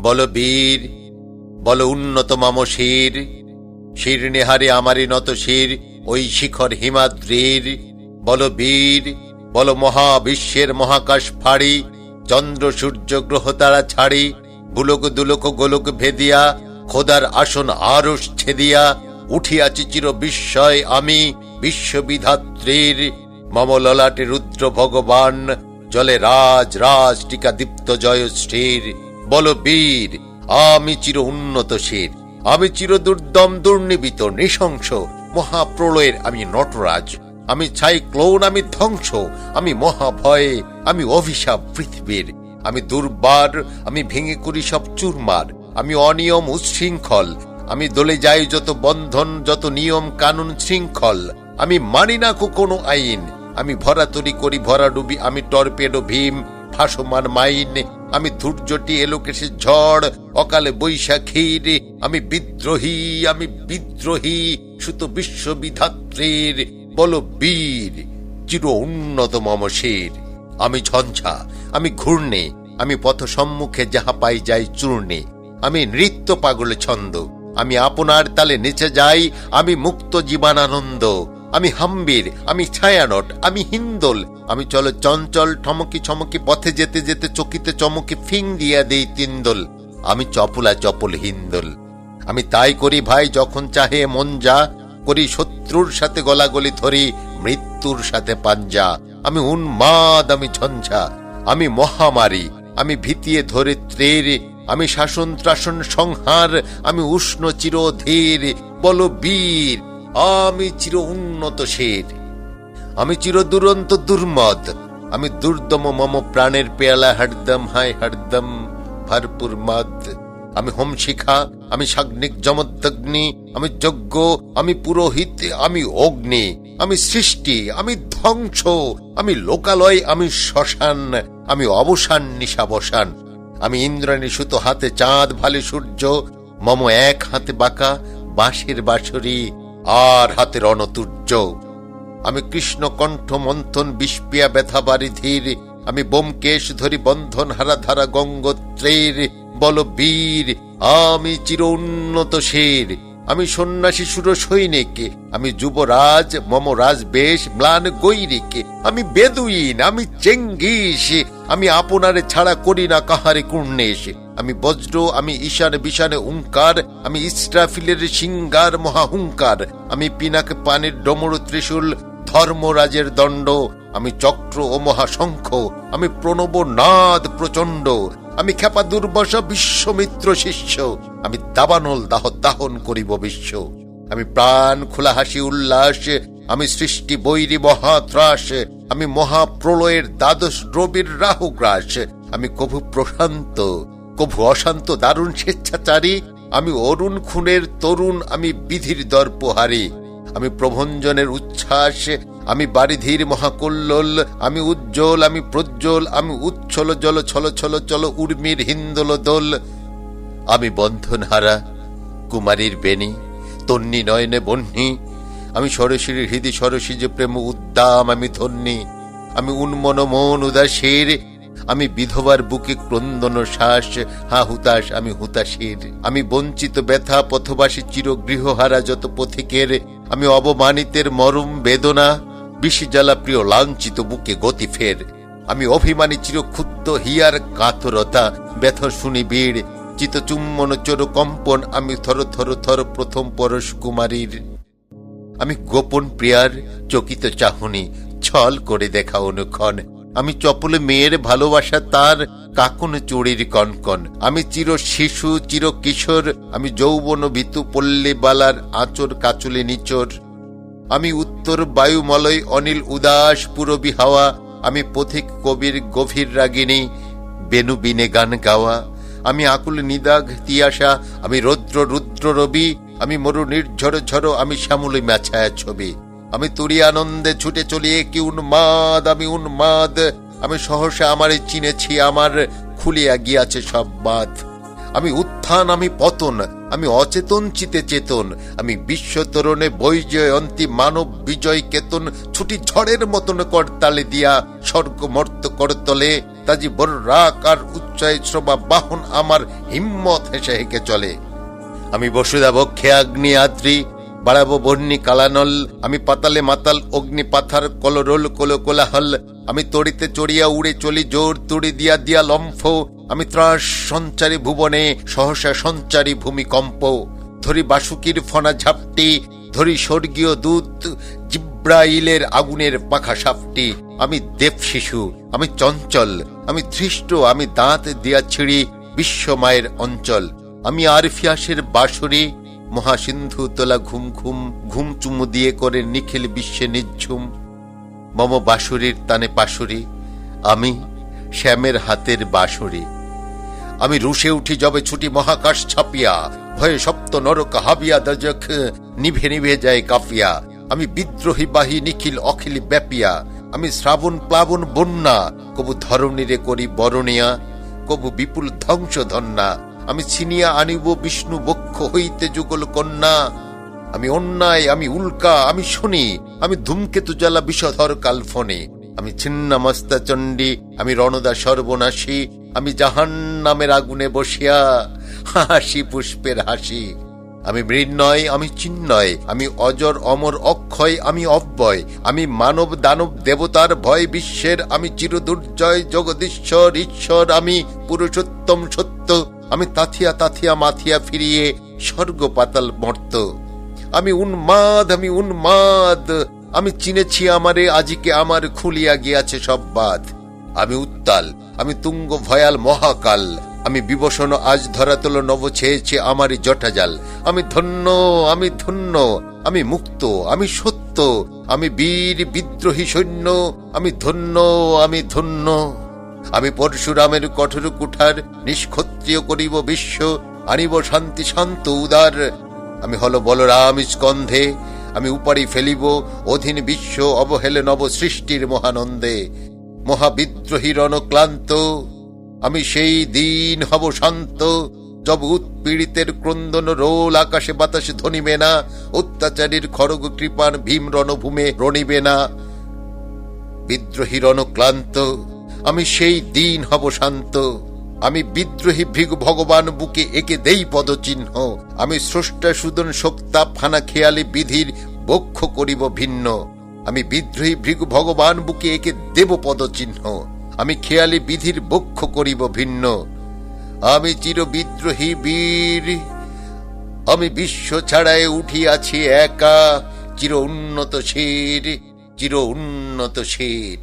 বল বীর, বল উন্নত মম শির, শির নেহারে আমারি নত শির ওই শিখর হিমাদ্রির। বল বীর, বল মহাবিশ্বের মহাকাশ ফাড়ি, চন্দ্র সূর্য গ্রহ তারা ছাড়ি, বুলোক দুলোক গোলক ভেদিয়া, খোদার আসন আরশ ছেদিয়া, উঠিয়াছি চির বিস্ময় আমি বিশ্ববিধাত্রীর। মম ললাটে রুদ্র ভগবান, জলে রাজ রাজ টিকা দীপ্ত জয়শ্রীর। বল বীর, আমি চির উন্নত শির, আমি চির দুর্দম দুর্নিবিত নৃশংস মহাপ্রলয়ের আমি নটরাজ, আমি সাইক্লোন, আমি ধ্বংস, আমি মহাভয়ে, আমি অভিশাপ পৃথিবীর। আমি দুর্বার, আমি ভেঙে করি সব চুরমার, আমি অনিয়ম উচ্ছৃঙ্খল, আমি দলে যাই যত বন্ধন যত নিয়ম কানুন শৃঙ্খল, আমি মানি না কোনো আইন, আমি ভরাতরি করি ভরাডুবি, আমি টর্পেডো ভীম ভাসমান মাইন, আমি ধৈর্যটি এলোকেশে ঝড় অকালে বৈশাখীর, আমি বিদ্রোহী, আমি বিদ্রোহী সুত বিশ্ববিধাত্রীর। বল বীর, চির উন্নত মম শির, আমি ঝঞ্ঝা, আমি ঘূর্ণে, আমি পথ সম্মুখে যাহা পাই যাই চূর্ণে, আমি নৃত্য পাগলে ছন্দ, আমি আপনার তালে নেচে যাই, আমি মুক্ত জীবনানন্দ, আমি হাম্বির, আমি ছায়ানট, আমি হিন্দোল, আমি চলো চঞ্চল ঠমকি ছমকি পথে যেতে যেতে চকিতে চমকি ফিং দিয়া দেই তিন্দোল, আমি চপলা চপল হিন্দোল। আমি তাই করি ভাই যখন চাহে মন যা, করি শত্রুর সাথে গলাগলি ধরি মৃত্যুর সাথে পাঞ্জা, আমি উন্মাদ, আমি ঝঞ্ঝা, আমি মহামারী, আমি ভিতিয়ে ধরিত্রীর, আমি শাসন ত্রাসন সংহার, আমি উষ্ণ চিরধীর। বল বীর, আমি চির উন্নত শির, আমি চির দুরন্ত দুর্মদ, আমি দুর্দম মম প্রাণের পেয়ালা হরদম হায় হরদম ভরপুর মদ, আমি হোম শিখা, আমি সাগ্নিক যমদগ্নি, আমি যজ্ঞ, আমি পুরোহিত, আমি অগ্নি, আমি সৃষ্টি, আমি ধ্বংস, আমি লোকালয়, আমি শ্মশান, আমি অবসান নিশাবসান, আমি ইন্দ্রাণী সুত হাতে চাঁদ ভালে সূর্য, মম এক হাতে বাঁকা বাঁশের বাঁশরি আর হাতে রণতুর্য, আমি কৃষ্ণ কণ্ঠ মন্থন বিষ্পিয়া ব্যথা বারিধির, আমি বোমকেশ ধরি বন্ধন হারা ধারা গঙ্গোত্রীর। বল বীর, আমি চির উন্নত শির, আমি সন্ন্যাসী সুর সৈনিক, আমি যুবরাজ মম রাজবেশ ম্লান গৈরিক, আমি বেদুইন, আমি চেঙ্গিস, আমি আপনারে ছাড়া করি না কাহারে কুর্ণেশ, আমি বজ্র, আমি ঈশানে বিশানে উঙ্কার, আমি ইস্রাফিলের সিঙ্গার মহাহুঙ্কার, আমি পিনাক পানির ডমর ত্রিশূল ধর্মরাজের দণ্ড, আমি চক্র ও মহাশঙ্খ, আমি প্রণব নাদ প্রচণ্ড, আমি খেপা দুর্বাসা বিশ্বমিত্র শিষ্য, আমি দাবানল দাহ দাহন করিব বিশ্ব, আমি প্রাণ খোলা হাসি উল্লাস, আমি সৃষ্টি বৈরী মহাত্রাস, আমি মহাপ্রলয়ের দ্বাদশ দ্রবীর রাহুগ্রাস, আমি কভু প্রশান্ত কভু অশান্ত দারুণ স্বেচ্ছাচারী, আমি অরুণ খুনের তরুণ, আমি বিধির দর্পহারী, আমি প্রভঞ্জনের উচ্ছ্বাস, আমি বারিধির মহাকল্লোল, আমি উজ্জ্বল, আমি প্রজ্জ্বল, আমি উচ্ছল জল ছল ছল চল উর্মির হিন্দোল দোল, আমি বন্ধনহারা কুমারীর বেণী তন্নি নয়নে বহ্নি, আমি সরসীর হৃদি সরসী যে প্রেম উদ্দাম আমি ধন্যী, আমি উন্মন মন উদাসীর, আমি বিধবার বুকে ক্রন্দন শ্বাস হা হুতাশ, আমি হুতাশীর, আমি বঞ্চিত ব্যথা পথবাসী চির গৃহহারা যত পথিকের, আমি অবমানিতের মরম বেদনা বিষি জ্বালা প্রিয় লাঞ্ছিত বুকে গতি ফের, আমি অভিমানী চির ক্ষুব্ধ হিয়ার কাতরতা ব্যথা শুনি বীর চিত চুম্বন চোর কম্পন, আমি থর থর থর প্রথম পরশ কুমারীর, আমি গোপন প্রিয়ার চকিত চাহনি ছল করে দেখা অনুক্ষণ, আমি চপলে মেয়ের ভালোবাসা তার কাকুন চুড়ির কনকন, আমি চির শিশু চির কিশোর, আমি যৌবন ভিতু পল্লী বালার আঁচর কাচুলে নিচর, আমি উত্তর বায়ুমলয় অনিল উদাস পুরবী হাওয়া, আমি পথিক কবির গভীর রাগিনী বেনু বিনে গান গাওয়া, আমি আকুল নিদাঘ তিয়াসা, আমি রৌদ্র রুদ্র রবি, আমি মরু নির্ঝর ঝর, আমি শ্যামলী ম্যাছায়া ছবি, আমি তুরি আনন্দে ছুটে চলিয়ে কি উন্মাদ, আমি উন্মাদ, আমি সহসা আমারে চিনেছি, আমার খুলিয়া গিয়াছে সব বাঁধ, আমি উত্থান, আমি পতন, আমি অচেতন চিতে চেতন, আমি বিশ্ব তরণে বৈজয়ন্তী মানব বিজয় কেতন, ছুটি ঝড়ের মতন করতালে দিয়া স্বর্গ মর্ত করতলে, তাজি বর্রাক আর উচ্চয় শ্রবা বাহন আমার হিম্মত হেসে হেঁকে চলে। আমি বসুধা বক্ষে আগ্নি আদ্রি, বাড়াবো বর্ণি কালানল, আমি পাতালে মাতাল অগ্নি পাথার কলরোল কোল কোলাহল, আমি তড়িতে চড়িয়া উড়ে চলি জোর তুড়ি দিয়া দিয়া লম্ফ, আমি ত্রাস সঞ্চারী ভুবনে সহসা সঞ্চারী ভূমিকম্প, ধরি বাসুকির ফনা ঝাপটি, ধরি স্বর্গীয় দূত জিব্রাইলের আগুনের পাখা সাপটি, আমি দেব শিশু, আমি চঞ্চল, আমি ধৃষ্ট, আমি দাঁত দিয়া ছিঁড়ি বিশ্বমায়ের অঞ্চল, আমি আরফিয়াসের বাঁশরি, মহাসিন্ধু তোলা ঘুম ঘুম, ঘুম চুমু দিয়ে করে নিখিল বিশ্বে নিঝুম, মম বাঁশুরির তানে পাশুরি, আমি শ্যামের হাতের বাঁশুরি, আমি রুশে উঠি যবে ছুটি মহাকাশ ছাপিয়া, ভয়ে সপ্ত নরক হাবিয়া দজক নিভে নিভে যায় কাফিয়া, আমি বিদ্রোহী বাহী নিখিল অখিল ব্যাপিয়া, আমি শ্রাবণ প্লাবন বন্যা, কবু ধরণীরে করি বরণিয়া, কবু বিপুল ধ্বংস ধন্যা, আমি ছিনিয়া আনিব বিষ্ণু বক্ষ হইতে যুগল কন্যা, আমি অন্যায়, আমি উল্কা, আমি শনি, আমি ধূমকেতু জ্বালা বিষধর কালফনে, আমি ছিন্নামস্তা চণ্ডী, আমি রণদা সর্বনাশী, আমি জাহান্নামের আগুনে বসিয়া হাসি পুষ্পের হাসি, আমি মৃন্ময়, আমি চিন্ময়, আমি অজর অমর অক্ষয়, আমি অব্যয়, আমি মানব দানব দেবতার ভয় বিশ্বের, আমি চিরদুর্জয় জগদীশ্বর ঈশ্বর, আমি পুরুষোত্তম সত্য, আমি তাথিয়া তাথিয়া মাথিয়া ফিরিয়ে স্বর্গ পাতাল মর্ত, আমি উন্মাদ, আমি উন্মাদ, আমি চিনেছি আমারে আজিকে আমার খুলিয়া গিয়াছে সব বাদ, আমি উত্তাল, আমি তুঙ্গ ভয়াল মহাকাল, আমি বিবসন আজ ধরাতল নব ছেয়েছে আমারই জটাজাল, আমি ধন্য, আমি ধন্য, আমি মুক্ত, আমি সত্য, আমি বীর বিদ্রোহী সৈন্য, আমি ধন্য, আমি ধন্য, আমি পরশুরামের কঠোর কুঠার, নিষ্ক্ষত্রিয় করিব বিশ্ব, আনিব শান্তি শান্ত উদার, আমি হল বলরাম স্কন্ধে, আমি উপাড়ি ফেলিব অধীন বিশ্ব অবহেলে নব সৃষ্টির মহানন্দে, মহাবিদ্রোহী রণক্লান্ত, আমি সেই দিন হব শান্ত, যব উৎপীড়িতের ক্রন্দন রোল আকাশে বাতাসে ধ্বনিবে না, অত্যাচারীর খড়গ কৃপান ভীম রণভূমে রণিবে না, বিদ্রোহী রণক্লান্ত, আমি সেই দিন হব শান্ত, আমি বিদ্রোহী ভৃগু ভগবান বুকে একে দেই পদচিহ্ন, আমি স্রষ্টা সুদন শক্তা ফানা খেয়ালি বিধির বক্ষ করিব ভিন্ন, আমি বিদ্রোহী ভৃগু ভগবান বুকে একে দেব পদচিহ্ন, আমি খেয়ালি বিধির বক্ষ করিব ভিন্ন, আমি চির বিদ্রোহী বীর, আমি বিশ্ব ছাড়ায় উঠিয়াছি একা, চির উন্নত শির, চির উন্নত শির।